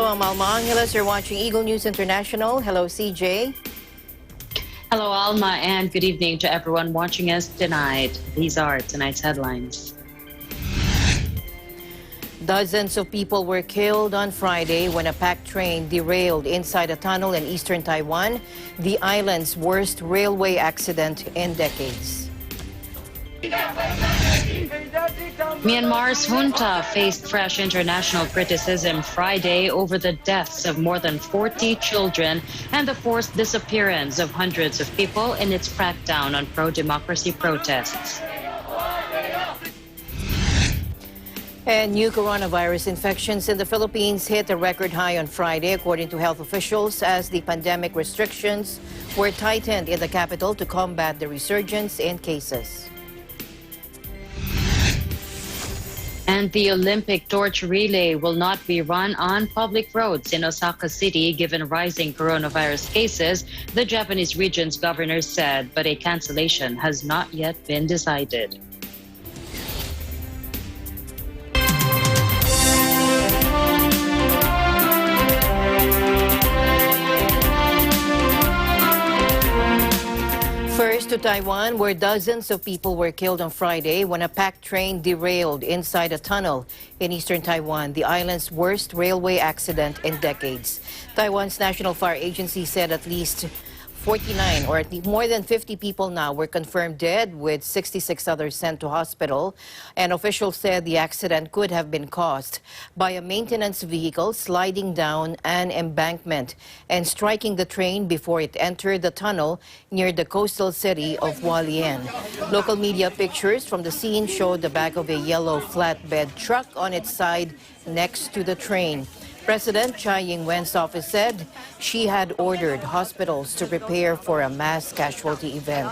I'm Alma Angeles. You're watching Eagle News International. Hello, CJ. Hello, Alma, and good evening to everyone watching us tonight. These are tonight's headlines. Dozens of people were killed on Friday when a packed train derailed inside a tunnel in eastern Taiwan, the island's worst railway accident in decades. Myanmar's junta faced fresh international criticism Friday over the deaths of more than 40 children and the forced disappearance of hundreds of people in its crackdown on pro-democracy protests. And new coronavirus infections in the Philippines hit a record high on Friday, according to health officials, as the pandemic restrictions were tightened in the capital to combat the resurgence in cases. And the Olympic torch relay will not be run on public roads in Osaka City given rising coronavirus cases, the Japanese region's governor said, but a cancellation has not yet been decided. First to Taiwan, where dozens of people were killed on Friday when a packed train derailed inside a tunnel in eastern Taiwan, the island's worst railway accident in decades. Taiwan's National Fire Agency said at least 49 or at least more than 50 people now were confirmed dead, with 66 others sent to hospital. And officials said the accident could have been caused by a maintenance vehicle sliding down an embankment and striking the train before it entered the tunnel near the coastal city of Hualien. Local media pictures from the scene showed the back of a yellow flatbed truck on its side next to the train. President Tsai Ing-wen's office said she had ordered hospitals to prepare for a mass casualty event.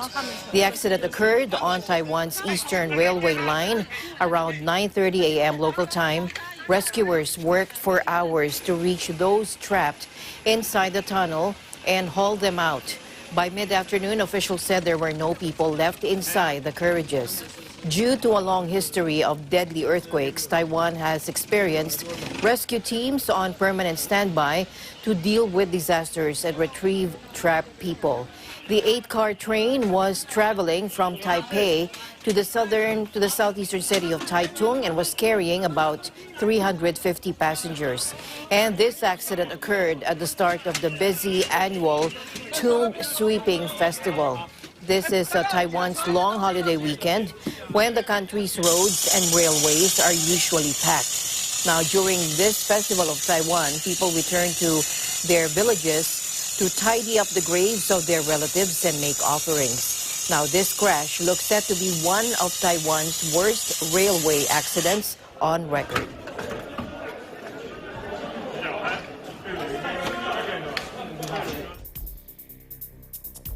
The accident occurred on Taiwan's Eastern Railway line around 9:30 a.m. local time. Rescuers worked for hours to reach those trapped inside the tunnel and haul them out. By mid-afternoon, officials said there were no people left inside the carriages. Due to a long history of deadly earthquakes, Taiwan has experienced rescue teams on permanent standby to deal with disasters and retrieve trapped people. The 8-car train was traveling from Taipei to the southeastern city of Taitung and was carrying about 350 passengers. And this accident occurred at the start of the busy annual Tomb Sweeping Festival. This is Taiwan's long holiday weekend when the country's roads and railways are usually packed. Now, during this festival of Taiwan, people return to their villages to tidy up the graves of their relatives and make offerings. Now, this crash looks set to be one of Taiwan's worst railway accidents on record.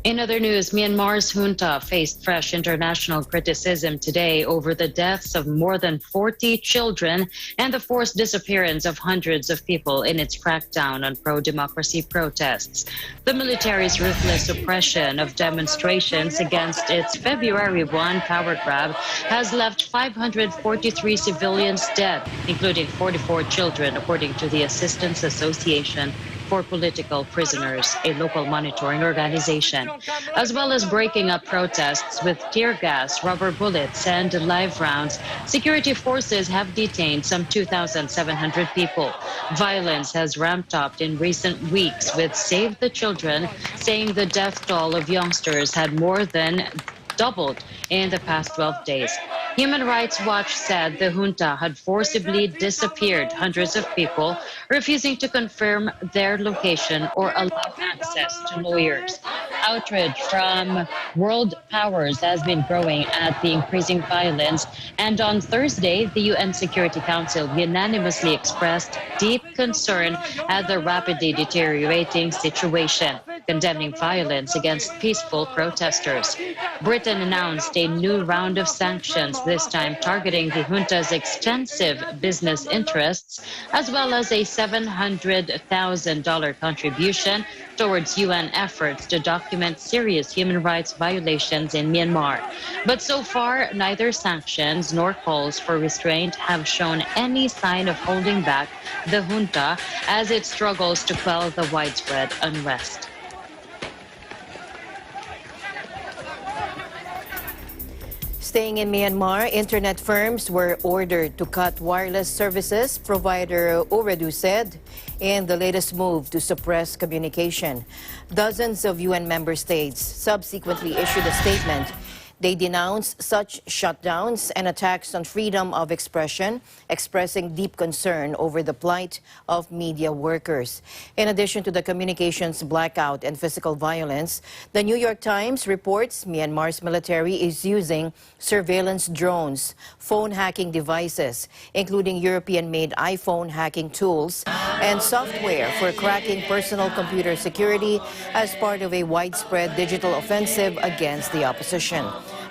In other news, Myanmar's junta faced fresh international criticism today over the deaths of more than 40 children and the forced disappearance of hundreds of people in its crackdown on pro-democracy protests. The military's ruthless suppression of demonstrations against its February 1 power grab has left 543 civilians dead, including 44 children, according to the Assistance Association for Political Prisoners, a local monitoring organization, as well as breaking up protests with tear gas, rubber bullets, and live rounds. Security forces have detained some 2,700 people. Violence has ramped up in recent weeks, with Save the Children saying the death toll of youngsters had more than doubled in the past 12 days. Human Rights Watch said the junta had forcibly disappeared hundreds of people, refusing to confirm their location or allow access to lawyers. Outrage from world powers has been growing at the increasing violence, and on Thursday, the UN Security Council unanimously expressed deep concern at the rapidly deteriorating situation. condemning violence against peaceful protesters. Britain announced a new round of sanctions, this time targeting the junta's extensive business interests, as well as a $700,000 contribution towards UN efforts to document serious human rights violations in Myanmar. But so far, neither sanctions nor calls for restraint have shown any sign of holding back the junta as it struggles to quell the widespread unrest. Staying in Myanmar, internet firms were ordered to cut wireless services, provider Ooredoo said, in the latest move to suppress communication. Dozens of UN member states subsequently issued a statement. They denounced such shutdowns and attacks on freedom of expression, expressing deep concern over the plight of media workers. In addition to the communications blackout and physical violence, the New York Times reports Myanmar's military is using surveillance drones, phone hacking devices, including European-made iPhone hacking tools, and software for cracking personal computer security as part of a widespread digital offensive against the opposition.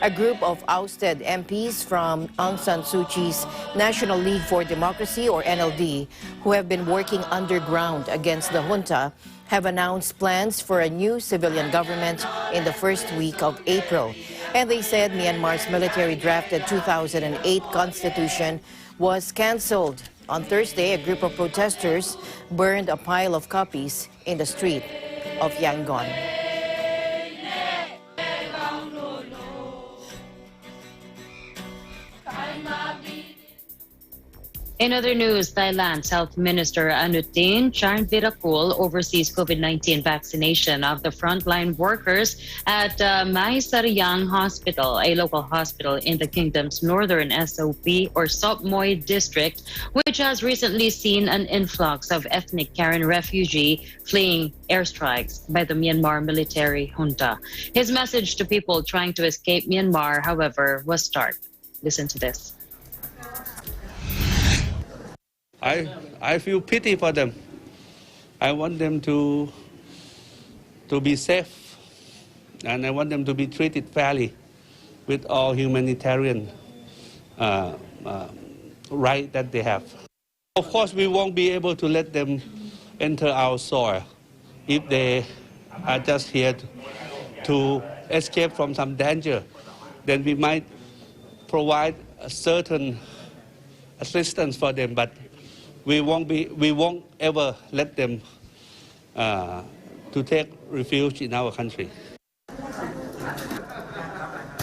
A group of ousted MPs from Aung San Suu Kyi's National League for Democracy, or NLD, who have been working underground against the junta, have announced plans for a new civilian government in the first week of April. And they said Myanmar's military-drafted 2008 constitution was cancelled. On Thursday, a group of protesters burned a pile of copies in the street of Yangon. In other news, Thailand's Health Minister Anutin Charnvirakul oversees COVID-19 vaccination of the frontline workers at Mai Sariang Hospital, a local hospital in the kingdom's northern SOP or Sop Moy district, which has recently seen an influx of ethnic Karen refugee fleeing airstrikes by the Myanmar military junta. His message to people trying to escape Myanmar, however, was stark. Listen to this. I feel pity for them. I want them to be safe, and I want them to be treated fairly with all humanitarian right that they have. Of course, we won't be able to let them enter our soil if they are just here to escape from some danger. Then we might provide a certain assistance for them, but we won't ever let them to take refuge in our country.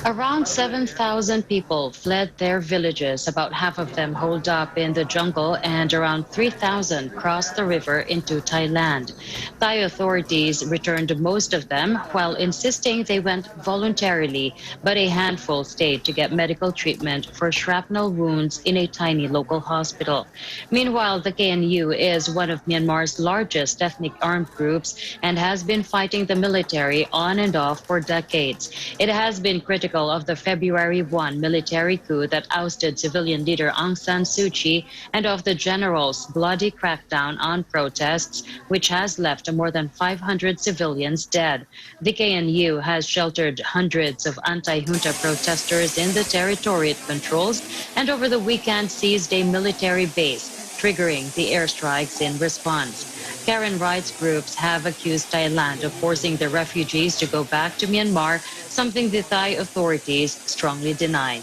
Around 7,000 people fled their villages, about half of them holed up in the jungle, and around 3,000 crossed the river into Thailand. Thai authorities returned most of them while insisting they went voluntarily, but a handful stayed to get medical treatment for shrapnel wounds in a tiny local hospital. Meanwhile, the KNU is one of Myanmar's largest ethnic armed groups and has been fighting the military on and off for decades. It has been critical of the February 1 military coup that ousted civilian leader Aung San Suu Kyi and of the general's bloody crackdown on protests, which has left more than 500 civilians dead. The KNU has sheltered hundreds of anti-junta protesters in the territory it controls, and over the weekend seized a military base, triggering the airstrikes in response. Karen rights groups have accused Thailand of forcing the refugees to go back to Myanmar, something the Thai authorities strongly deny.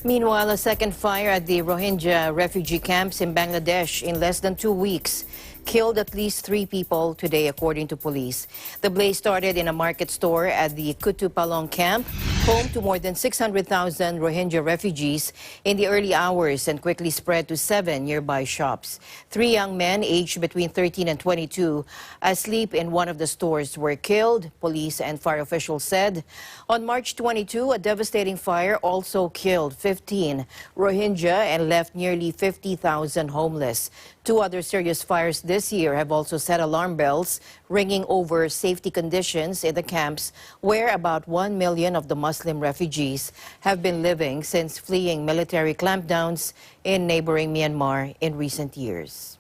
Meanwhile, a second fire at the Rohingya refugee camps in Bangladesh in less than 2 weeks killed at least 3 people today, according to police. The blaze started in a market store at the Kutupalong camp, home to more than 600,000 Rohingya refugees, in the early hours and quickly spread to 7 nearby shops. 3 young men aged between 13 and 22 asleep in one of the stores were killed, police and fire officials said. On March 22, a devastating fire also killed 15 Rohingya and left nearly 50,000 homeless. Two other serious fires this year have also set alarm bells, ringing over safety conditions in the camps where about 1 million of the Muslim refugees have been living since fleeing military clampdowns in neighboring Myanmar in recent years.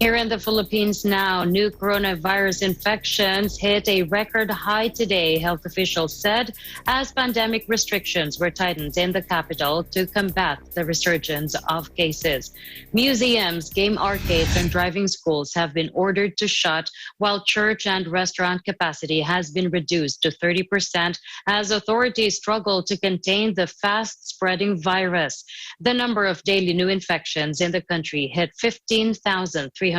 Here in the Philippines now, new coronavirus infections hit a record high today, health officials said, as pandemic restrictions were tightened in the capital to combat the resurgence of cases. Museums, game arcades, and driving schools have been ordered to shut, while church and restaurant capacity has been reduced to 30% as authorities struggle to contain the fast-spreading virus. The number of daily new infections in the country hit 15,310,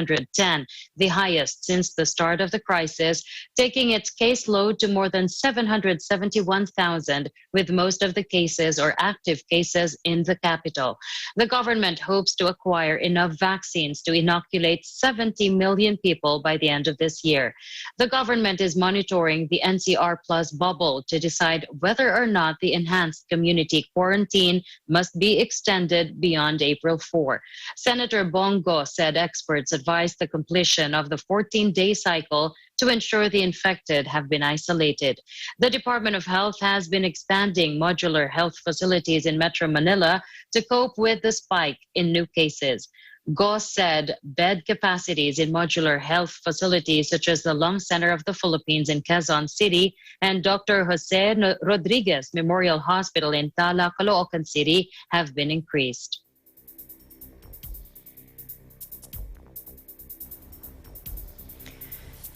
the highest since the start of the crisis, taking its caseload to more than 771,000, with most of the cases or active cases in the capital. The government hopes to acquire enough vaccines to inoculate 70 million people by the end of this year. The government is monitoring the NCR Plus bubble to decide whether or not the enhanced community quarantine must be extended beyond April 4. Senator Bongo said experts advised the completion of the 14-day cycle to ensure the infected have been isolated. The Department of Health has been expanding modular health facilities in Metro Manila to cope with the spike in new cases. Go said bed capacities in modular health facilities such as the Lung Center of the Philippines in Quezon City and Dr. Jose Rodriguez Memorial Hospital in Tala, Caloocan City have been increased.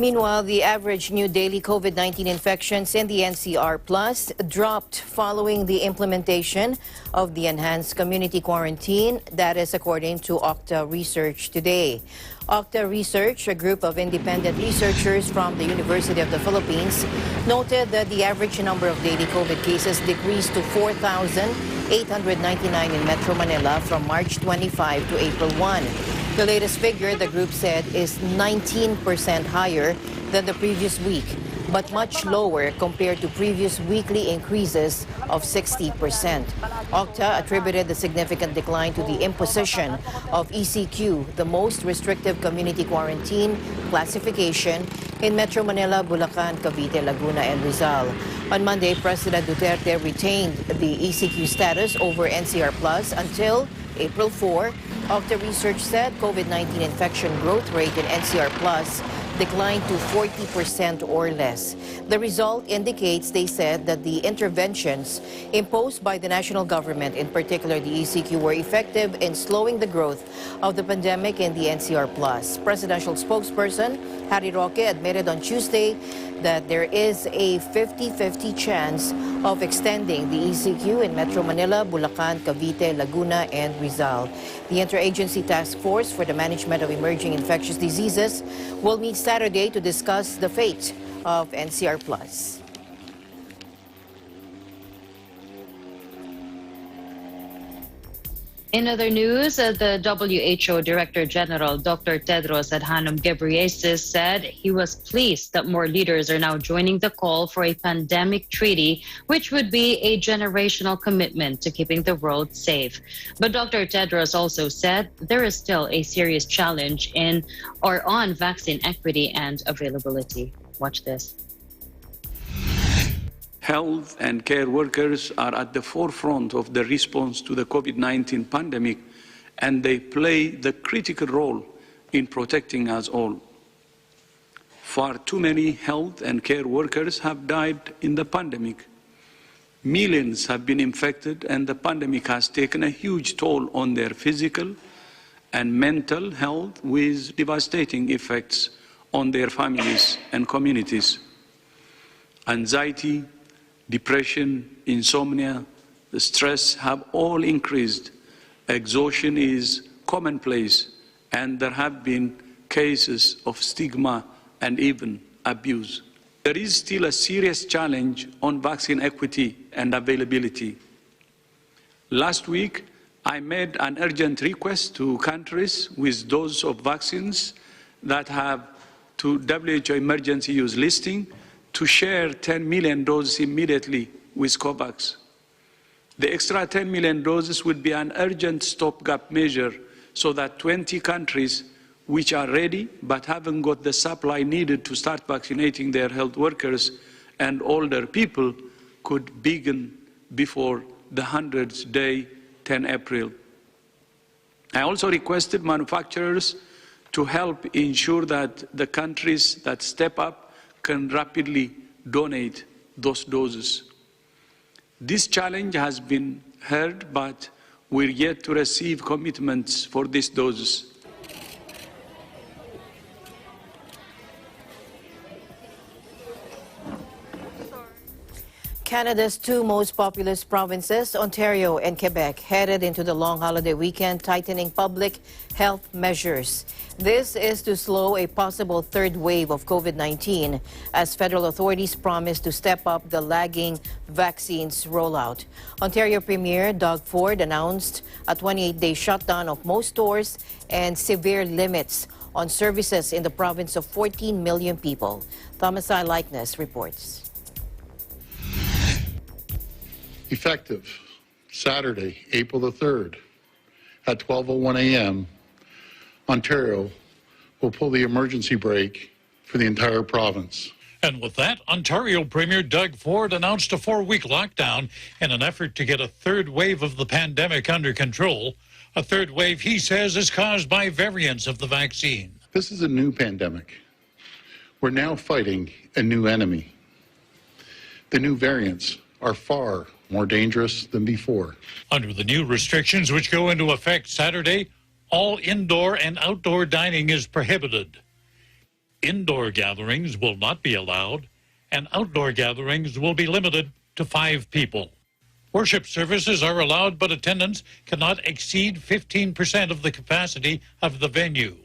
Meanwhile, the average new daily COVID-19 infections in the NCR Plus dropped following the implementation of the enhanced community quarantine. That is according to Octa Research today. Octa Research, a group of independent researchers from the University of the Philippines, noted that the average number of daily COVID cases decreased to 4,899 in Metro Manila from March 25 to April 1. The latest figure, the group said, is 19% higher than the previous week, but much lower compared to previous weekly increases of 60%. Octa attributed the significant decline to the imposition of ECQ, the most restrictive community quarantine classification in Metro Manila, Bulacan, Cavite, Laguna, and Rizal. On Monday, President Duterte retained the ECQ status over NCR Plus until April 4. Octa Research said COVID-19 infection growth rate in NCR Plus declined to 40% or less. The result indicates, they said, that the interventions imposed by the national government, in particular the ECQ, were effective in slowing the growth of the pandemic in the NCR Plus. Presidential spokesperson Harry Roque admitted on Tuesday that there is a 50-50 chance of extending the ECQ in Metro Manila, Bulacan, Cavite, Laguna, and Rizal. The Interagency Task Force for the Management of Emerging Infectious Diseases will meet Saturday to discuss the fate of NCR Plus. In other news, the WHO Director General, Dr. Tedros Adhanom Ghebreyesus, said he was pleased that more leaders are now joining the call for a pandemic treaty, which would be a generational commitment to keeping the world safe. But Dr. Tedros also said there is still a serious challenge on vaccine equity and availability. Watch this. Health and care workers are at the forefront of the response to the COVID-19 pandemic, and they play the critical role in protecting us all. Far too many health and care workers have died in the pandemic. Millions have been infected, and the pandemic has taken a huge toll on their physical and mental health, with devastating effects on their families and communities. Anxiety, depression, insomnia, the stress have all increased. Exhaustion is commonplace, and there have been cases of stigma and even abuse. There is still a serious challenge on vaccine equity and availability. Last week, I made an urgent request to countries with doses of vaccines that have to WHO emergency use listing to share 10 million doses immediately with COVAX. The extra 10 million doses would be an urgent stopgap measure so that 20 countries which are ready but haven't got the supply needed to start vaccinating their health workers and older people could begin before the 100th day, 10 April. I also requested manufacturers to help ensure that the countries that step up can rapidly donate those doses. This challenge has been heard, but we're yet to receive commitments for these doses. Canada's two most populous provinces, Ontario and Quebec, headed into the long holiday weekend, tightening public health measures. This is to slow a possible third wave of COVID-19 as federal authorities promise to step up the lagging vaccines rollout. Ontario Premier Doug Ford announced a 28-day shutdown of most stores and severe limits on services in the province of 14 million people. Thomas I. Likeness reports. Effective Saturday, April the 3rd at 12:01 a.m., Ontario will pull the emergency brake for the entire province. And with that, Ontario Premier Doug Ford announced a 4-week lockdown in an effort to get a third wave of the pandemic under control. A third wave, he says, is caused by variants of the vaccine. This is a new pandemic. We're now fighting a new enemy. The new variants are far more dangerous than before. Under the new restrictions, which go into effect Saturday, all indoor and outdoor dining is prohibited. Indoor gatherings will not be allowed, and outdoor gatherings will be limited to 5 people. Worship services are allowed, but attendance cannot exceed 15% of the capacity of the venue.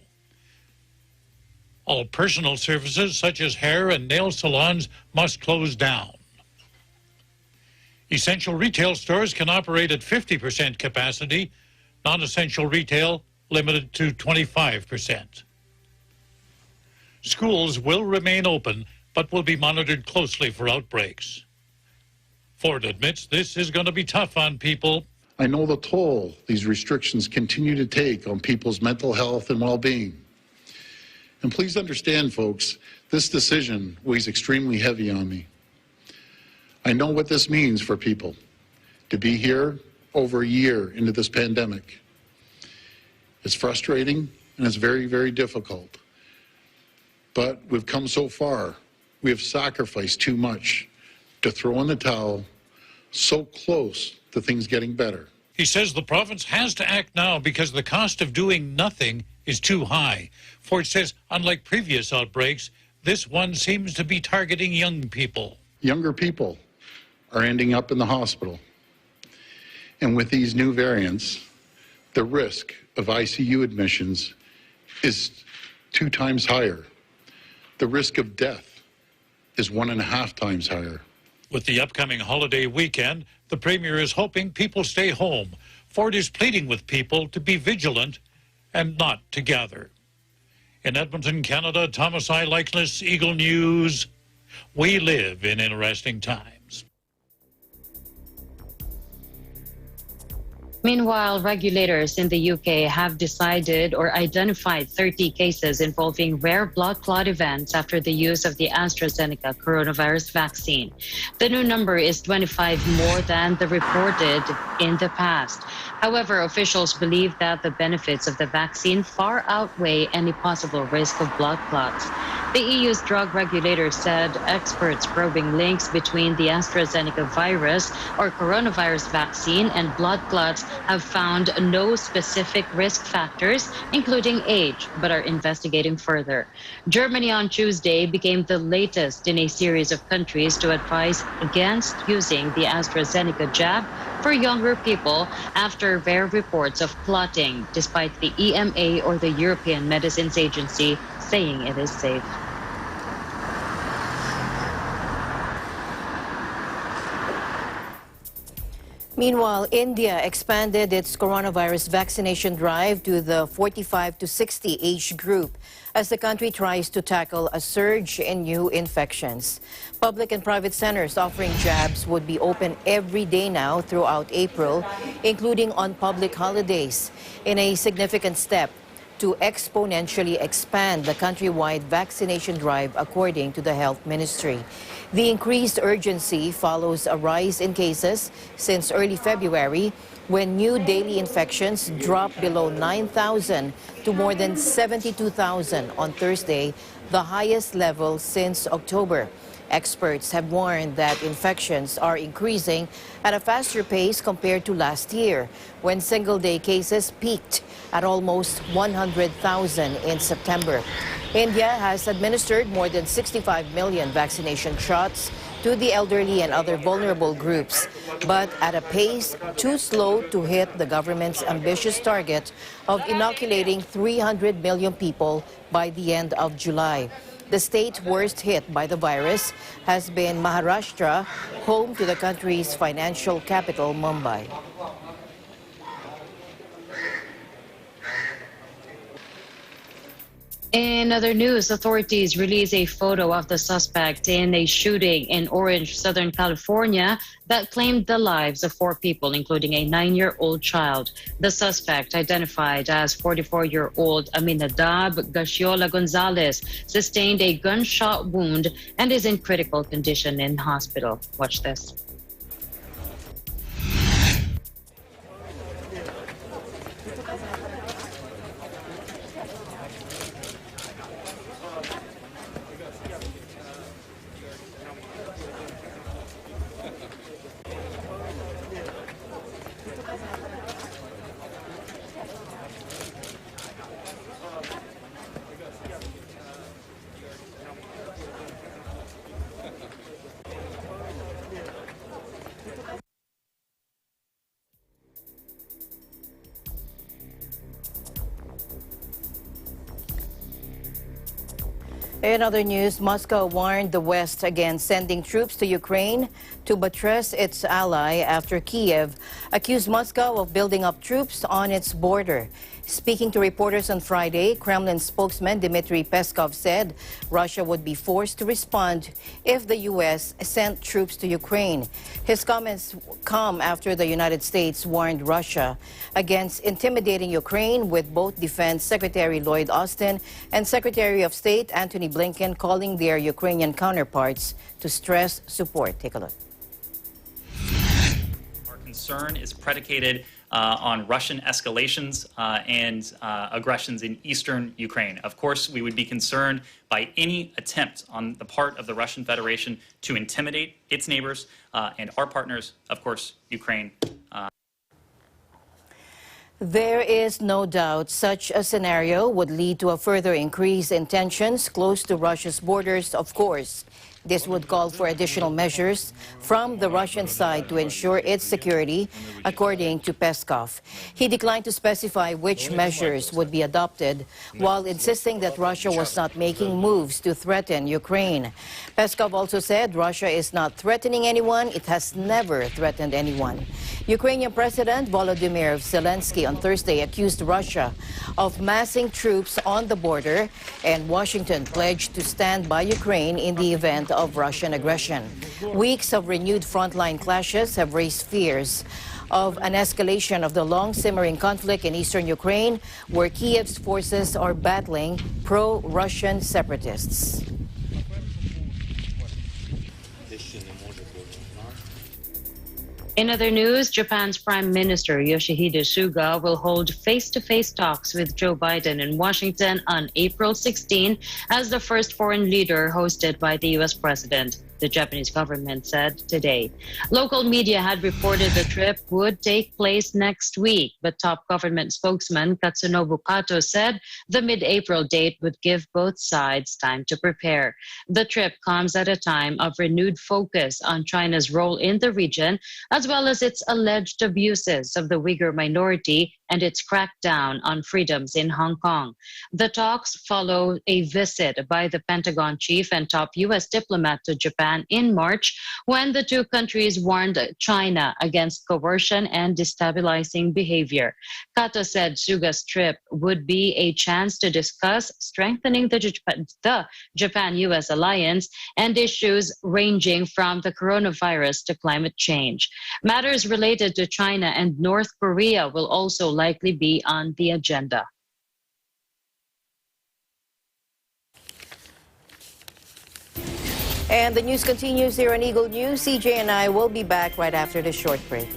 All personal services, such as hair and nail salons, must close down. Essential retail stores can operate at 50% capacity, non-essential retail limited to 25%. Schools will remain open, but will be monitored closely for outbreaks. Ford admits this is going to be tough on people. I know the toll these restrictions continue to take on people's mental health and well-being. And please understand, folks, this decision weighs extremely heavy on me. I know what this means for people to be here over a year into this pandemic. It's frustrating and it's very, very difficult. But we've come so far. We have sacrificed too much to throw in the towel so close to things getting better. He says the province has to act now because the cost of doing nothing is too high. Ford says, unlike previous outbreaks, this one seems to be targeting young people. Younger people are ending up in the hospital. And with these new variants, the risk of ICU admissions is 2 times higher. The risk of death is 1.5 times higher. With the upcoming holiday weekend, the Premier is hoping people stay home. Ford is pleading with people to be vigilant and not to gather. In Edmonton, Canada, Thomas I. Likeness, Eagle News. We live in interesting times. Meanwhile, regulators in the UK have decided or identified 30 cases involving rare blood clot events after the use of the AstraZeneca coronavirus vaccine. The new number is 25 more than the reported in the past. However, officials believe that the benefits of the vaccine far outweigh any possible risk of blood clots. The EU's drug regulator said experts probing links between the AstraZeneca virus or coronavirus vaccine and blood clots have found no specific risk factors, including age, but are investigating further. Germany on Tuesday became the latest in a series of countries to advise against using the AstraZeneca jab for younger people after rare reports of clotting, despite the EMA or the European Medicines Agency saying it is safe. Meanwhile, India expanded its coronavirus vaccination drive to the 45 to 60 age group as the country tries to tackle a surge in new infections. Public and private centers offering jabs would be open every day now throughout April, including on public holidays, in a significant step to exponentially expand the countrywide vaccination drive, according to the Health Ministry. The increased urgency follows a rise in cases since early February, when new daily infections dropped below 9,000 to more than 72,000 on Thursday, the highest level since October. Experts have warned that infections are increasing at a faster pace compared to last year, when single-day cases peaked at almost 100,000 in September. India has administered more than 65 million vaccination shots to the elderly and other vulnerable groups, but at a pace too slow to hit the government's ambitious target of inoculating 300 million people by the end of July. The state worst hit by the virus has been Maharashtra, home to the country's financial capital, Mumbai. In other news, authorities released a photo of the suspect in a shooting in Orange, Southern California that claimed the lives of 4 people, including a 9-year-old child. The suspect, identified as 44-year-old Aminadab Gashiola Gonzalez, sustained a gunshot wound and is in critical condition in hospital. Watch this. In other news, Moscow warned the West against sending troops to Ukraine to buttress its ally after Kiev accused Moscow of building up troops on its border. Speaking to reporters on Friday, Kremlin spokesman Dmitry Peskov said Russia would be forced to respond if the U.S. sent troops to Ukraine. His comments come after the United States warned Russia against intimidating Ukraine, with both Defense Secretary Lloyd Austin and Secretary of State Antony Blinken calling their Ukrainian counterparts to stress support. Take a look. Our concern is predicated on Russian escalations and aggressions in eastern Ukraine. Of course, we would be concerned by any attempt on the part of the Russian Federation to intimidate its neighbors and our partners, of course, Ukraine. There is no doubt such a scenario would lead to a further increase in tensions close to Russia's borders, of course. This would call for additional measures from the Russian side to ensure its security, according to Peskov. He declined to specify which measures would be adopted, while insisting that Russia was not making moves to threaten Ukraine. Peskov also said Russia is not threatening anyone. It has never threatened anyone. Ukrainian President Volodymyr Zelensky on Thursday accused Russia of massing troops on the border, and Washington pledged to stand by Ukraine in the event of Russian aggression. Weeks of renewed frontline clashes have raised fears of an escalation of the long-simmering conflict in eastern Ukraine, where Kiev's forces are battling pro-Russian separatists. In other news, Japan's Prime Minister Yoshihide Suga will hold face-to-face talks with Joe Biden in Washington on April 16 as the first foreign leader hosted by the U.S. president, the Japanese government said today. Local media had reported the trip would take place next week, but top government spokesman Katsunobu Kato said the mid-April date would give both sides time to prepare. The trip comes at a time of renewed focus on China's role in the region, as well as its alleged abuses of the Uyghur minority and its crackdown on freedoms in Hong Kong. The talks follow a visit by the Pentagon chief and top U.S. diplomat to Japan in March, when the two countries warned China against coercion and destabilizing behavior. Kato said Suga's trip would be a chance to discuss strengthening the Japan-U.S. alliance and issues ranging from the coronavirus to climate change. Matters related to China and North Korea will also likely be on the agenda. And the news continues here on Eagle News. CJ and I will be back right after this short break.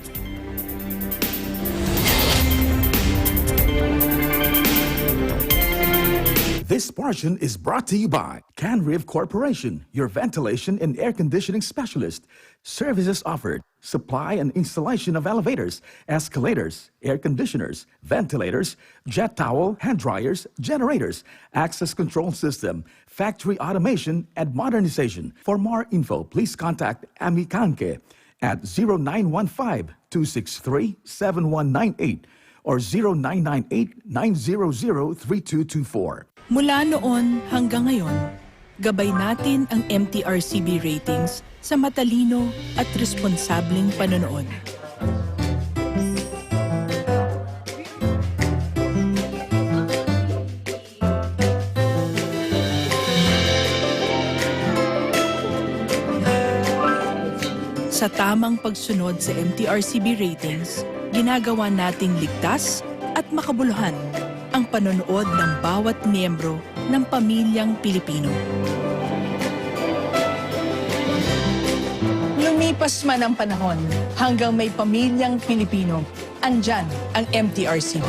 This portion is brought to you by Canriv Corporation, your ventilation and air conditioning specialist. Services offered: supply and installation of elevators, escalators, air conditioners, ventilators, jet towel, hand dryers, generators, access control system, factory automation, and modernization. For more info, please contact Ami Kanke at 0915-263-7198 or 0998-900-3224. Mula noon hanggang ngayon, gabay natin ang MTRCB ratings sa matalino at responsableng panonood. Sa tamang pagsunod sa MTRCB ratings, ginagawa nating ligtas at makabuluhan ang panonood ng bawat miyembro ng pamilyang Pilipino. Lumipas man ang panahon, hanggang may pamilyang Pilipino, andyan ang MTRCB.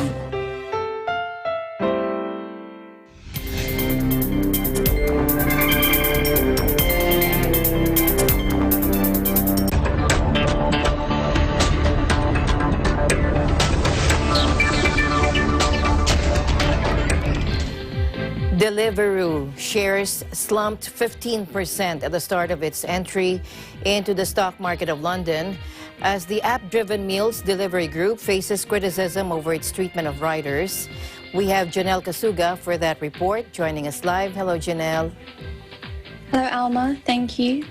Deliveroo shares slumped 15% at the start of its entry into the stock market of London as the app-driven meals delivery group faces criticism over its treatment of riders. We have Janelle Kasuga for that report, joining us live. Hello, Janelle. Hello, Alma. Thank you.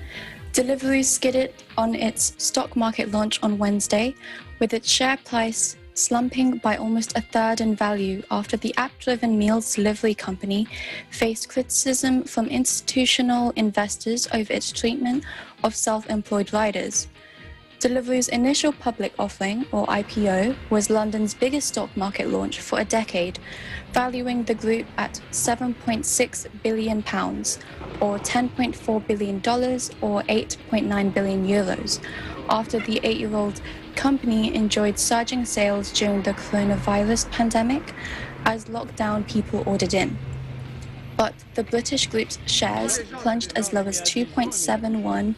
Deliveroo skidded on its stock market launch on Wednesday, with its share price slumping by almost a third in value after the app-driven meals delivery company faced criticism from institutional investors over its treatment of self-employed riders. Deliveroo's initial public offering, or IPO, was London's biggest stock market launch for a decade, valuing the group at £7.6 billion, or $10.4 billion, or 8.9 billion euros, after the 8-year-old company enjoyed surging sales during the coronavirus pandemic as lockdown people ordered in. But the British group's shares plunged as low as £2.71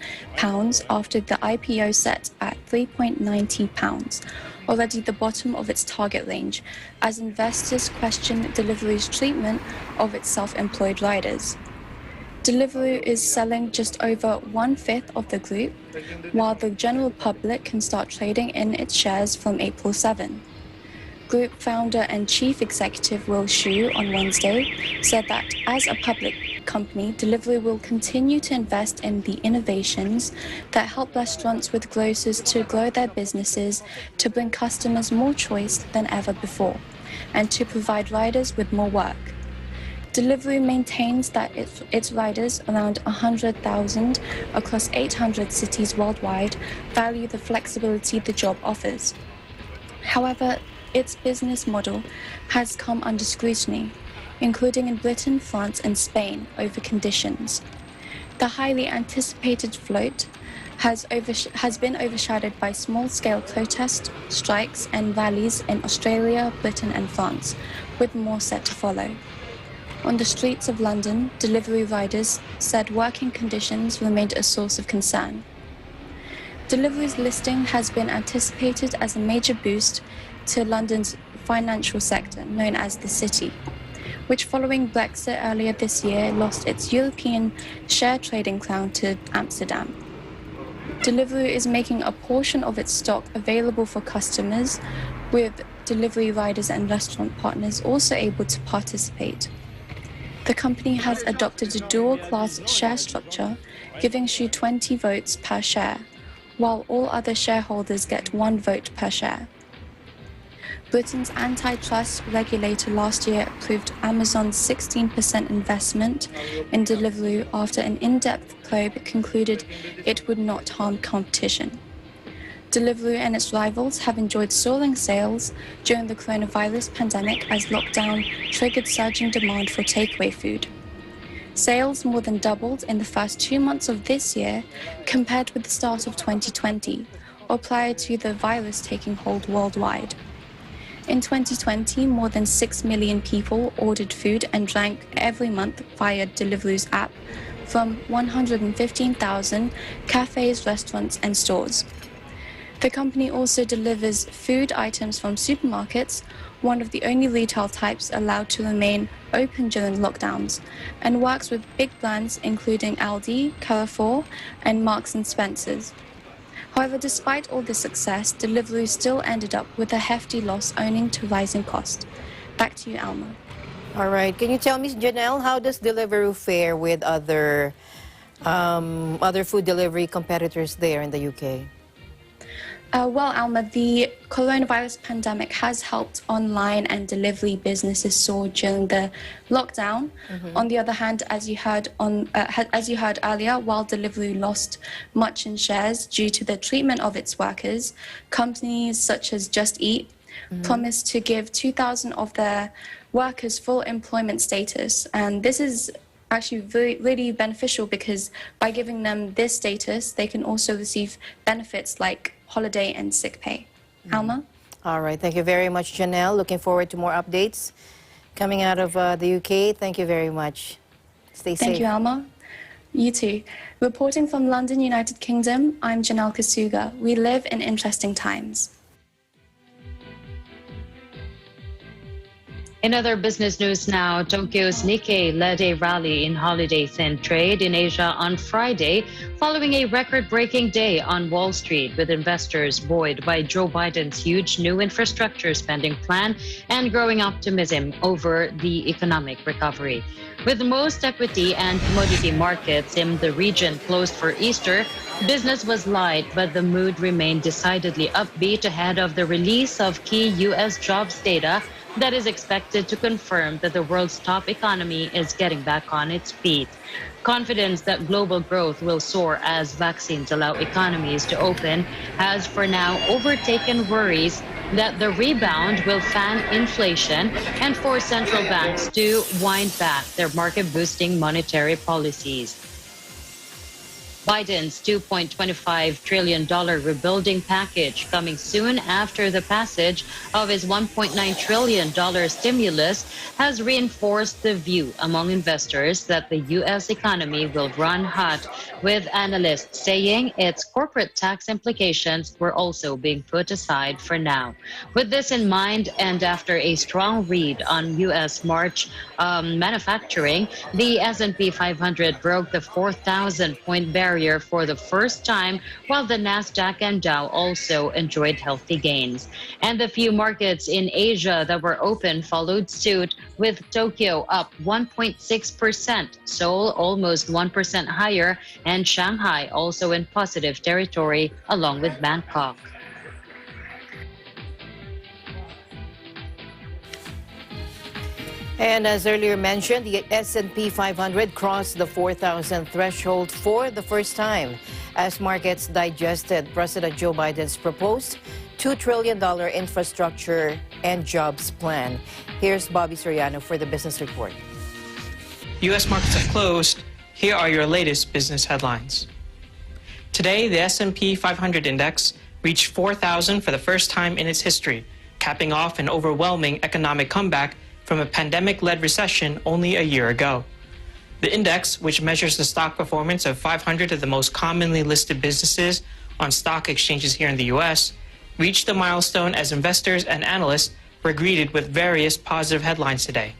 after the IPO set at £3.90, already the bottom of its target range, as investors questioned Deliveroo's treatment of its self-employed riders. Deliveroo is selling just over 1/5 of the group, while the general public can start trading in its shares from April 7. Group founder and chief executive Will Shu on Wednesday said that as a public company, Deliveroo will continue to invest in the innovations that help restaurants with grocers to grow their businesses, to bring customers more choice than ever before, and to provide riders with more work. Deliveroo maintains that its riders, around 100,000 across 800 cities worldwide, value the flexibility the job offers. However, its business model has come under scrutiny, including in Britain, France, and Spain, over conditions. The highly anticipated float has been overshadowed by small-scale protests, strikes, and rallies in Australia, Britain, and France, with more set to follow. On the streets of London, Deliveroo riders said working conditions remained a source of concern. Deliveroo's listing has been anticipated as a major boost to London's financial sector, known as the City, which following Brexit earlier this year lost its European share trading crown to Amsterdam. Deliveroo is making a portion of its stock available for customers, with delivery riders and restaurant partners also able to participate. The company has adopted a dual-class share structure, giving Shu 20 votes per share, while all other shareholders get 1 vote per share. Britain's antitrust regulator last year approved Amazon's 16% investment in Deliveroo after an in-depth probe concluded it would not harm competition. Deliveroo and its rivals have enjoyed soaring sales during the coronavirus pandemic as lockdown triggered surging demand for takeaway food. Sales more than doubled in the first 2 months of this year compared with the start of 2020, or prior to the virus taking hold worldwide. In 2020, more than 6 million people ordered food and drank every month via Deliveroo's app from 115,000 cafes, restaurants, and stores. The company also delivers food items from supermarkets, one of the only retail types allowed to remain open during lockdowns, and works with big brands including Aldi, Carrefour, and Marks & Spencer's. However, despite all this success, Deliveroo still ended up with a hefty loss owing to rising costs. Back to you, Alma. All right. Can you tell me, Janelle, how does Deliveroo fare with other food delivery competitors there in the UK? Well, Alma, the coronavirus pandemic has helped online and delivery businesses soar during the lockdown. On the other hand, as you heard earlier, while Deliveroo lost much in shares due to the treatment of its workers, companies such as Just Eat promised to give 2,000 of their workers full employment status, and this is actually really beneficial because by giving them this status, they can also receive benefits like holiday and sick pay. Alma? All right. Thank you very much, Janelle. Looking forward to more updates coming out of the UK. Thank you very much. Stay safe. Thank you, Alma. You too. Reporting from London, United Kingdom, I'm Janelle Kasuga. We live in interesting times. In other business news now, Tokyo's Nikkei led a rally in holiday-themed trade in Asia on Friday, following a record-breaking day on Wall Street, with investors buoyed by Joe Biden's huge new infrastructure spending plan and growing optimism over the economic recovery. With most equity and commodity markets in the region closed for Easter, business was light, but the mood remained decidedly upbeat ahead of the release of key U.S. jobs data that is expected to confirm that the world's top economy is getting back on its feet. Confidence that global growth will soar as vaccines allow economies to open has for now overtaken worries that the rebound will fan inflation and force central banks to wind back their market-boosting monetary policies. Biden's $2.25 trillion rebuilding package, coming soon after the passage of his $1.9 trillion stimulus, has reinforced the view among investors that the U.S. economy will run hot, with analysts saying its corporate tax implications were also being put aside for now. With this in mind, and after a strong read on U.S. March manufacturing, the S&P 500 broke the 4,000-point barrier for the first time, while the Nasdaq and Dow also enjoyed healthy gains. And the few markets in Asia that were open followed suit, with Tokyo up 1.6%, Seoul almost 1% higher, and Shanghai also in positive territory, along with Bangkok. And as earlier mentioned, the S&P 500 crossed the 4,000 threshold for the first time as markets digested President Joe Biden's proposed $2 trillion infrastructure and jobs plan. Here's Bobby Soriano for the business report. U.S. markets have closed. Here are your latest business headlines. Today, the S&P 500 index reached 4,000 for the first time in its history, capping off an overwhelming economic comeback from a pandemic-led recession only a year ago. The index, which measures the stock performance of 500 of the most commonly listed businesses on stock exchanges here in the U.S., reached the milestone as investors and analysts were greeted with various positive headlines today.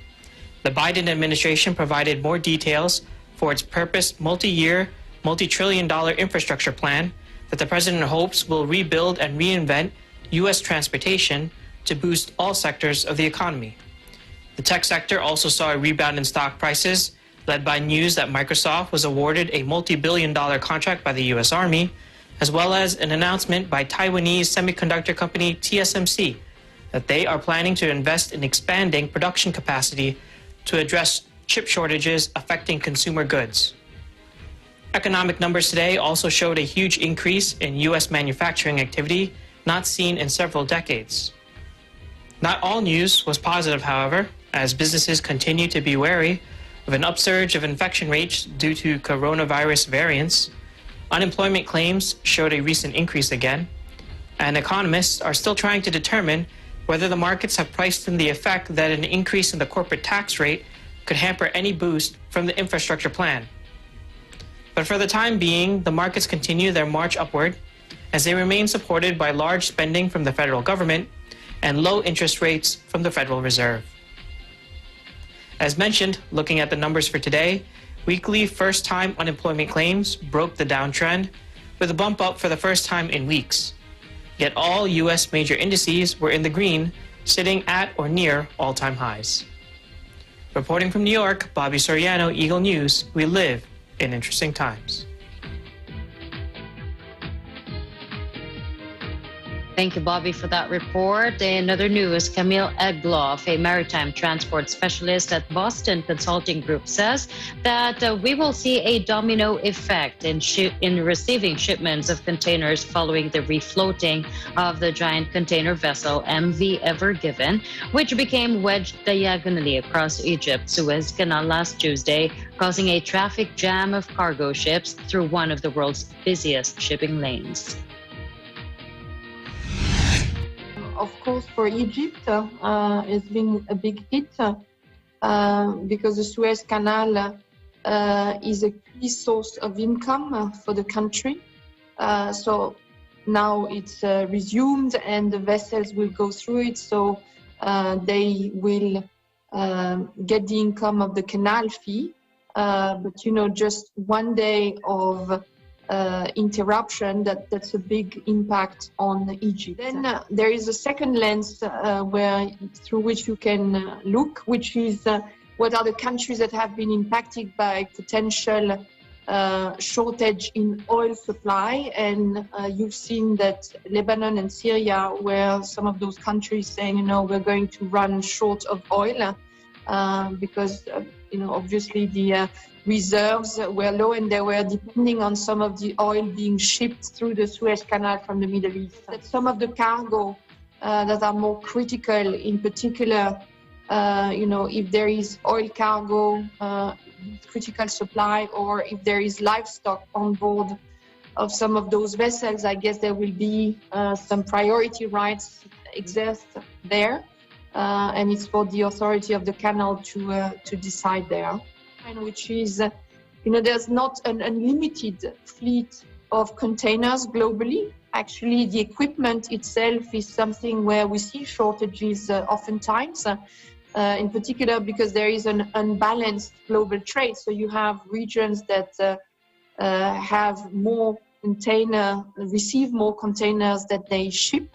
The Biden administration provided more details for its purposed multi-year, multi-trillion-dollar infrastructure plan that the president hopes will rebuild and reinvent U.S. transportation, to boost all sectors of the economy. The tech sector also saw a rebound in stock prices, led by news that Microsoft was awarded a multi-billion-dollar contract by the U.S. Army, as well as an announcement by Taiwanese semiconductor company TSMC that they are planning to invest in expanding production capacity to address chip shortages affecting consumer goods. Economic numbers today also showed a huge increase in U.S. manufacturing activity not seen in several decades. Not all news was positive, however, as businesses continue to be wary of an upsurge of infection rates due to coronavirus variants. Unemployment claims showed a recent increase again, and economists are still trying to determine whether the markets have priced in the effect that an increase in the corporate tax rate could hamper any boost from the infrastructure plan. But for the time being, the markets continue their march upward as they remain supported by large spending from the federal government and low interest rates from the Federal Reserve. As mentioned, looking at the numbers for today, weekly first-time unemployment claims broke the downtrend with a bump up for the first time in weeks. Yet all U.S. major indices were in the green, sitting at or near all-time highs. Reporting from New York, Bobby Soriano, Eagle News. We live in interesting times. Thank you, Bobby, for that report. In other news, Camille Egloff, a maritime transport specialist at Boston Consulting Group, says that we will see a domino effect in receiving shipments of containers following the refloating of the giant container vessel MV Ever Given, which became wedged diagonally across Egypt's Suez Canal last Tuesday, causing a traffic jam of cargo ships through one of the world's busiest shipping lanes. Of course, for Egypt, it's been a big hit because the Suez Canal is a key source of income for the country. So now it's resumed and the vessels will go through it. So they will get the income of the canal fee. But, you know, just one day of interruption, that's a big impact on Egypt. Then there is a second lens through which you can look, which is what are the countries that have been impacted by potential shortage in oil supply. And you've seen that Lebanon and Syria were some of those countries saying, you know, we're going to run short of oil because, you know, obviously the reserves were low and they were depending on some of the oil being shipped through the Suez Canal from the Middle East. That some of the cargo that are more critical, in particular, you know, if there is oil cargo, critical supply, or if there is livestock on board of some of those vessels, I guess there will be some priority rights exist there. And it's for the authority of the canal to decide there. Which is, you know, there's not an unlimited fleet of containers globally. Actually, the equipment itself is something where we see shortages oftentimes, in particular because there is an unbalanced global trade. So you have regions that have more receive more containers that they ship.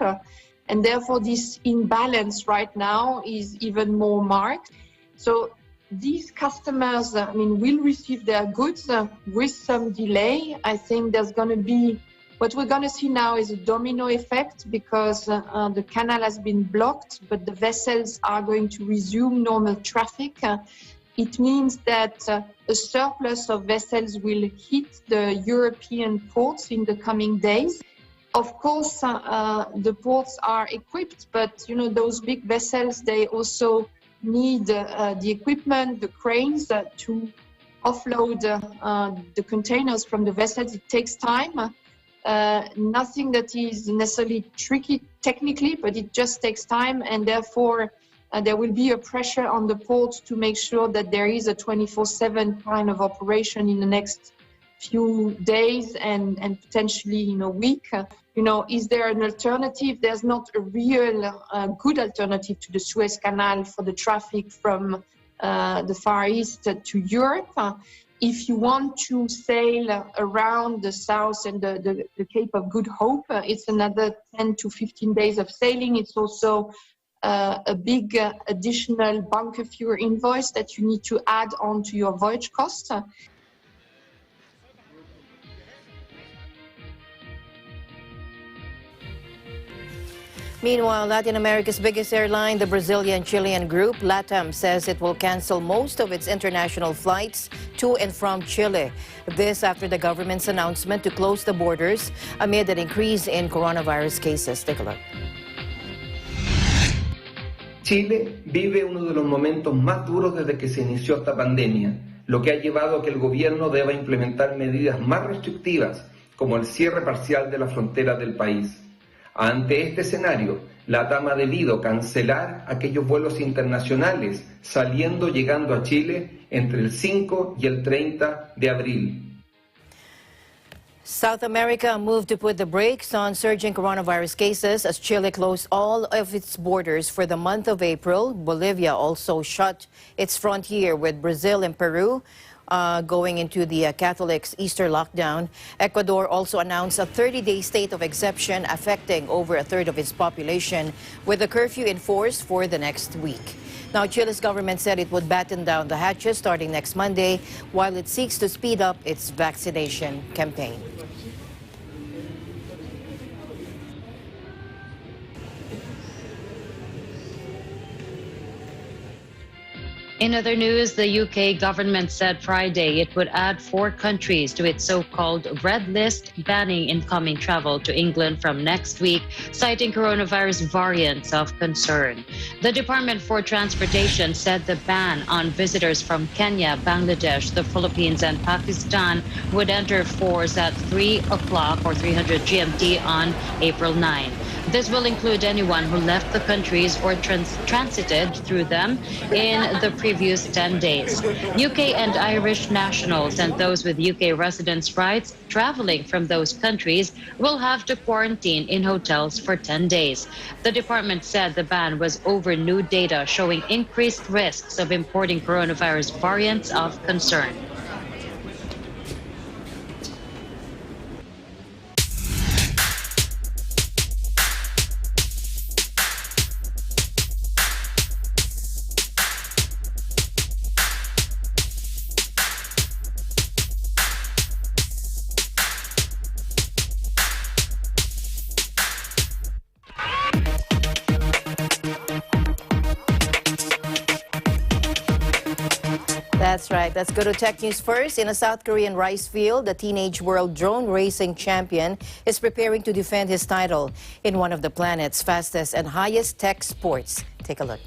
And therefore, this imbalance right now is even more marked. So these customers, I mean, will receive their goods with some delay. I think there's going to be, what we're going to see now is a domino effect because the canal has been blocked, but the vessels are going to resume normal traffic. It means that a surplus of vessels will hit the European ports in the coming days. Of course, the ports are equipped, but, you know, those big vessels, they also need the equipment, the cranes to offload the containers from the vessels. It takes time. Nothing that is necessarily tricky technically, but it just takes time, and therefore there will be a pressure on the ports to make sure that there is a 24/7 kind of operation in the next few days and potentially in a week. You know, is there an alternative? There's not a real good alternative to the Suez Canal for the traffic from the Far East to Europe. If you want to sail around the south and the Cape of Good Hope, it's another 10 to 15 days of sailing. It's also a big additional bunker fuel invoice that you need to add on to your voyage cost. Meanwhile, Latin America's biggest airline, the Brazilian-Chilean group, LATAM, says it will cancel most of its international flights to and from Chile. This after the government's announcement to close the borders amid an increase in coronavirus cases. Take a look. Chile vive uno de los momentos más duros desde que se inició esta pandemia, lo que ha llevado a que el gobierno deba implementar medidas más restrictivas, como el cierre parcial de las fronteras del país. Ante este escenario, LATAM ha debido cancelar aquellos vuelos internacionales saliendo llegando a Chile entre el 5 y el 30 de abril. South America moved to put the brakes on surging coronavirus cases as Chile closed all of its borders for the month of April. Bolivia also shut its frontier with Brazil and Peru, going into the Catholic's Easter lockdown. Ecuador also announced a 30-day state of exception affecting over a third of its population, with a curfew enforced for the next week. Now, Chile's government said it would batten down the hatches starting next Monday, while it seeks to speed up its vaccination campaign. In other news, the UK government said Friday it would add 4 countries to its so-called red list, banning incoming travel to England from next week, citing coronavirus variants of concern. The Department for Transportation said the ban on visitors from Kenya, Bangladesh, the Philippines, and Pakistan would enter force at 3 o'clock or 300 GMT on April 9. This will include anyone who left the countries or transited through them in the previous 10 days. UK and Irish nationals and those with UK residence rights traveling from those countries will have to quarantine in hotels for 10 days. The department said the ban was over new data showing increased risks of importing coronavirus variants of concern. That's right. Let's go to tech news first. In a South Korean rice field, the teenage world drone racing champion is preparing to defend his title in one of the planet's fastest and highest tech sports. Take a look.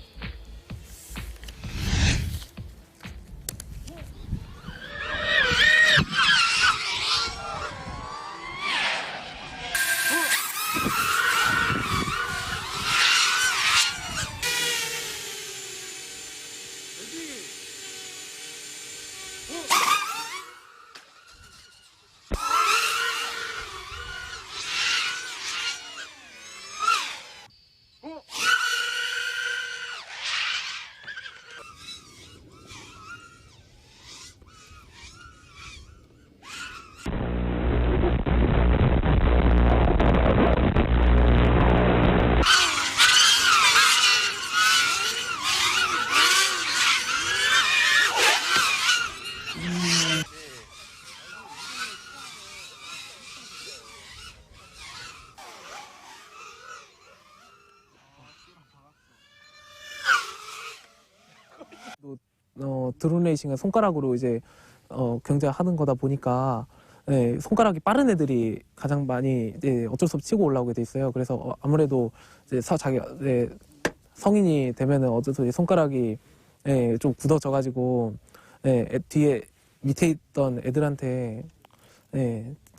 드론 레이싱은 손가락으로 이제 경쟁하는 거다 보니까 손가락이 빠른 애들이 가장 많이 어쩔 수 없이 치고 올라오게 돼 있어요. 그래서 아무래도 이제 성인이 되면은 어쩔 수 없이 손가락이 좀 굳어져가지고 뒤에 밑에 있던 애들한테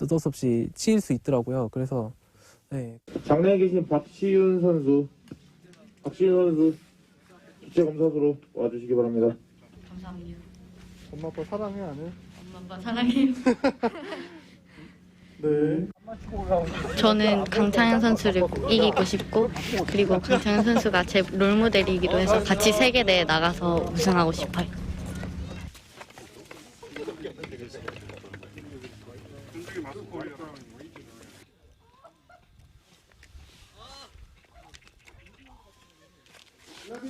어쩔 수 없이 치일 수 있더라고요. 그래서 장내에 계신 박시윤 선수 기체 검사소로 와주시기 바랍니다. 감사합니다. 엄마 아빠 사랑해 안 해? 엄마 아빠 사랑해요. 네. 저는 강창현 선수를 이기고 싶고, 그리고 강창현 선수가 제 롤모델이기도 해서 같이 세계대회에 나가서 우승하고 싶어요. 자,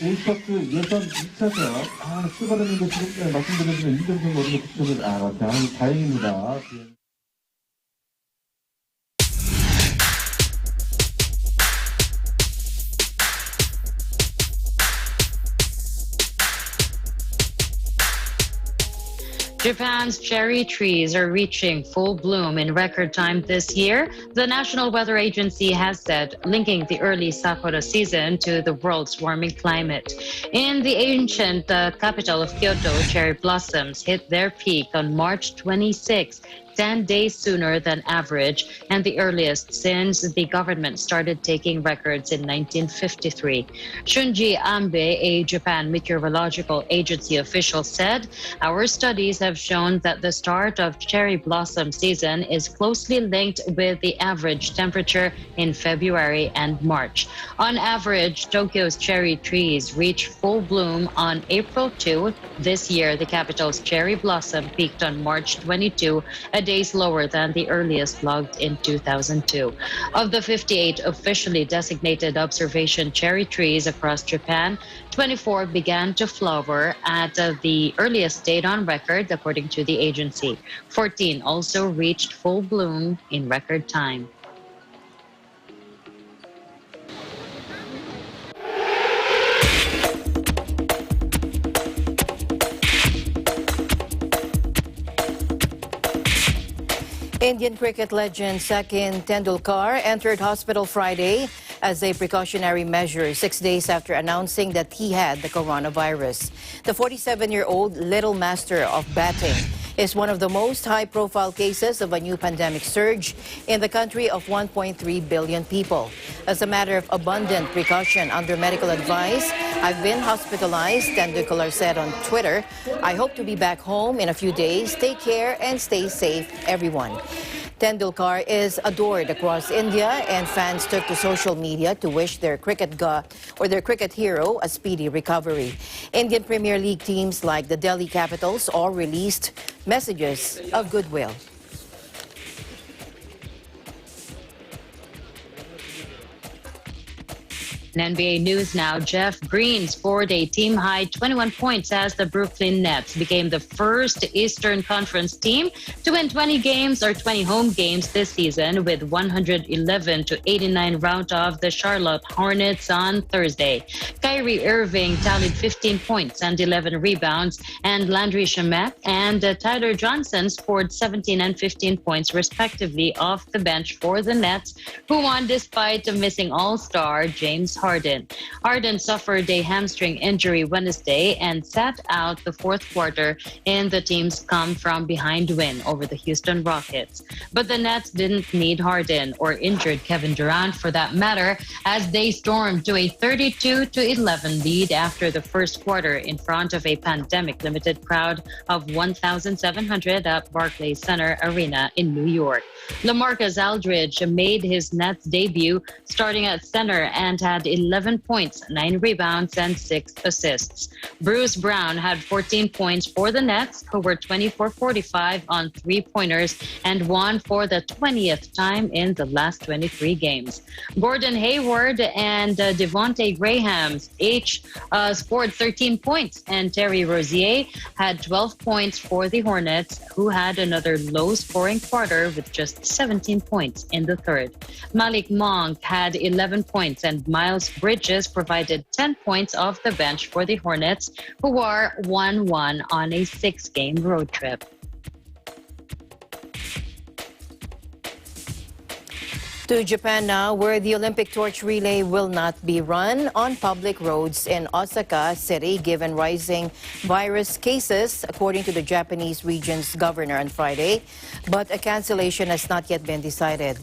A서트 예선 2차전 출발하는 거 지금 말씀드렸지만 이정선 거리가 붙여는 다행입니다. Japan's cherry trees are reaching full bloom in record time this year, the National Weather Agency has said, linking the early sakura season to the world's warming climate. In the ancient capital of Kyoto, cherry blossoms hit their peak on March 26, 10 days sooner than average, and the earliest since the government started taking records in 1953. Shunji Ambe, a Japan Meteorological Agency official, said, "Our studies have shown that the start of cherry blossom season is closely linked with the average temperature in February and March. On average, Tokyo's cherry trees reach full bloom on April 2. This year, the capital's cherry blossom peaked on March 22, a day slower than the earliest logged in 2002. Of the 58 officially designated observation cherry trees across Japan, 24 began to flower at the earliest date on record, according to the agency. 14 also reached full bloom in record time. Indian cricket legend Sachin Tendulkar entered hospital Friday as a precautionary measure 6 days after announcing that he had the coronavirus. The 47-year-old little master of batting is one of the most high-profile cases of a new pandemic surge in the country of 1.3 billion people. As a matter of abundant precaution under medical advice, I've been hospitalized, Tendulkar said on Twitter. I hope to be back home in a few days. Take care and stay safe, everyone. Tendulkar is adored across India, and fans took to social media to wish their cricket hero a speedy recovery. Indian Premier League teams like the Delhi Capitals all released messages of goodwill. In NBA news now, Jeff Green scored a team-high 21 points as the Brooklyn Nets became the first Eastern Conference team to win 20 games or 20 home games this season with 111-89 rout of the Charlotte Hornets on Thursday. Kyrie Irving tallied 15 points and 11 rebounds, and Landry Shamet and Tyler Johnson scored 17 and 15 points respectively off the bench for the Nets, who won despite missing all-star James Harden. Harden suffered a hamstring injury Wednesday and sat out the fourth quarter in the team's come-from-behind win over the Houston Rockets. But the Nets didn't need Harden or injured Kevin Durant for that matter, as they stormed to a 32-11 lead after the first quarter in front of a pandemic-limited crowd of 1,700 at Barclays Center Arena in New York. LaMarcus Aldridge made his Nets debut starting at center and had 11 points, 9 rebounds, and 6 assists. Bruce Brown had 14 points for the Nets, who were 24-45 on three-pointers and won for the 20th time in the last 23 games. Gordon Hayward and Devontae Graham each scored 13 points, and Terry Rozier had 12 points for the Hornets, who had another low-scoring quarter with just 17 points in the third. Malik Monk had 11 points, and Miles Bridges provided 10 points off the bench for the Hornets, who are 1-1 on a 6-game road trip. To Japan now, where the Olympic torch relay will not be run on public roads in Osaka City, given rising virus cases, according to the Japanese region's governor on Friday. But a cancellation has not yet been decided.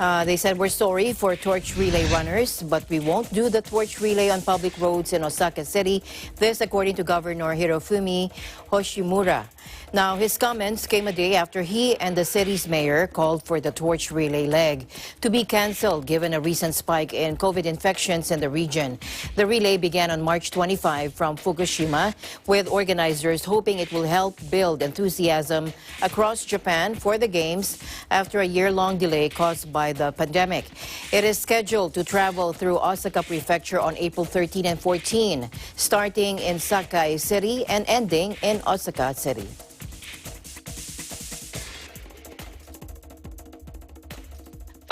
They said, we're sorry for torch relay runners, but we won't do the torch relay on public roads in Osaka City. This according to Governor Hirofumi Hoshimura. Now, his comments came a day after he and the city's mayor called for the torch relay leg to be canceled given a recent spike in COVID infections in the region. The relay began on March 25 from Fukushima, with organizers hoping it will help build enthusiasm across Japan for the Games after a year-long delay caused by the pandemic. It is scheduled to travel through Osaka Prefecture on April 13 and 14, starting in Sakai City and ending in Osaka City.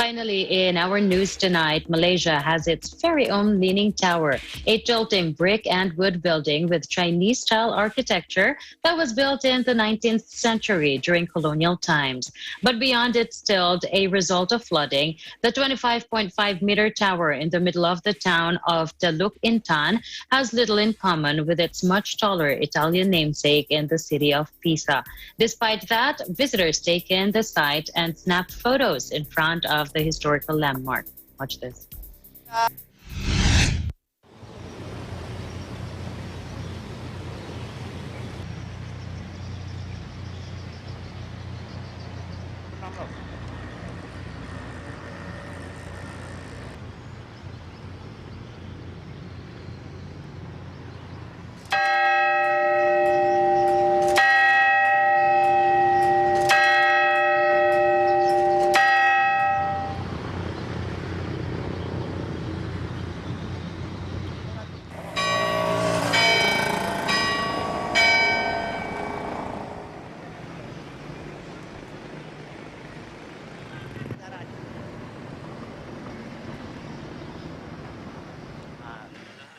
Finally, in our news tonight, Malaysia has its very own Leaning Tower, a jolting brick and wood building with Chinese-style architecture that was built in the 19th century during colonial times. But beyond its tilt, a result of flooding, the 25.5-meter tower in the middle of the town of Teluk Intan has little in common with its much taller Italian namesake in the city of Pisa. Despite that, visitors take in the site and snap photos in front of the historical landmark. Watch this.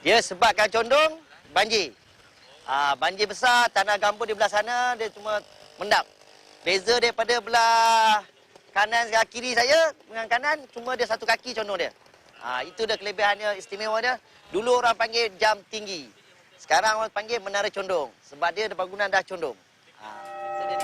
Dia sebabkan condong banjir. Banjir besar, tanah gambut di belah sana dia cuma mendap. Beza daripada belah kanan dan kiri saya dengan kanan cuma dia satu kaki condong dia. Itu dia kelebihannya, istimewa dia. Dulu orang panggil jam tinggi. Sekarang orang panggil menara condong sebab dia bangunan dah condong. Itu dia.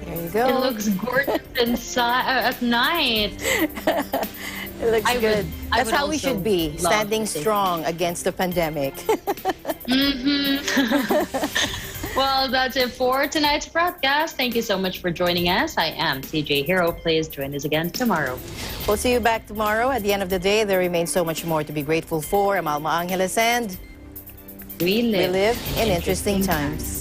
There you go. It looks gorgeous inside at night. It looks good. That's how we also should be, love standing to see. strong against the pandemic. Well, that's it for tonight's broadcast. Thank you so much for joining us. I am CJ Hero. Please join us again tomorrow. We'll see you back tomorrow. At the end of the day, there remains so much more to be grateful for. I'm Alma Angeles, and we live in interesting times.